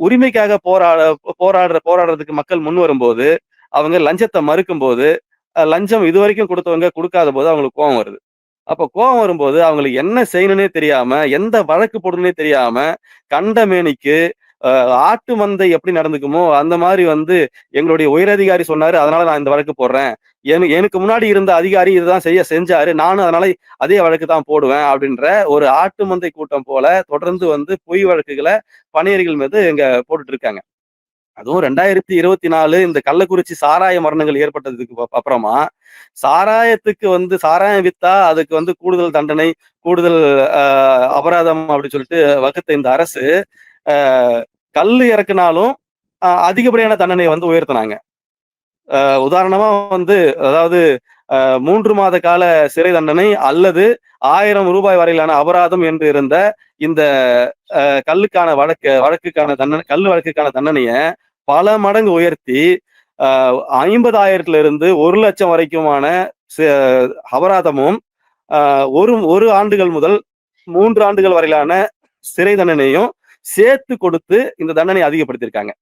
உரிமைக்காக போராடுறதுக்கு மக்கள் முன் வரும்போது, அவங்க லஞ்சத்த மறுக்கும்போது, லஞ்சம் இதுவரைக்கும் குடுத்தவங்க குடுக்காத போது அவங்களுக்கு கோவம் வருது. அப்ப கோவம் வரும்போது அவங்களுக்கு என்ன செய்யணும்னே தெரியாம, எந்த வழக்கு போடணும்னே தெரியாம, கண்ட மேனிக்கு அ ஆட்டு மந்தை எப்படி நடந்துக்குமோ, அந்த மாரி வந்து எங்களுடைய உயரதிகாரி சொன்னாரு, அதனால நான் இந்த வழக்கு போடுறேன். எனக்கு முன்னாடி இருந்த அதிகாரி இதுதான் செஞ்சாரு. நானும் அதனால அதே வழக்கு தான் போடுவேன் அப்படின்ற ஒரு ஆட்டு மந்தை கூட்டம் போல தொடர்ந்து வந்து பொய் வழக்குகள பணியர்கள் மீது இங்க போட்டுட்டு இருக்காங்க. அதுவும் 2024 இந்த கள்ளக்குறிச்சி சாராய மரணங்கள் ஏற்பட்டதுக்கு அப்புறமா, சாராயத்துக்கு வந்து சாராயம் வித்தா அதுக்கு வந்து கூடுதல் தண்டனை, கூடுதல் அ அபராதம் அப்படின்னு சொல்லிட்டு வகுத்த இந்த அரசு, அ கல்லு இறக்குனாலும் அதிகப்படியான தண்டனைய வந்து உயர்த்துனாங்க. உதாரணமா வந்து அதாவது 3 மாத கால சிறை தண்டனை அல்லது ரூ. 1000 வரையிலான அபராதம் என்று இருந்த இந்த கல்லுக்கான வழக்குக்கான கல் வழக்குக்கான தண்டனைய பல மடங்கு உயர்த்தி, அ 50,000த்துல இருந்து 1,00,000 வரைக்குமான ச அபராதமும், அ 1 ஆண்டுகள் முதல் 3 ஆண்டுகள் வரையிலான சிறை தண்டனையும் சேர்த்து கொடுத்து இந்த தண்டனைய அதிகப்படுத்தியிருக்காங்க.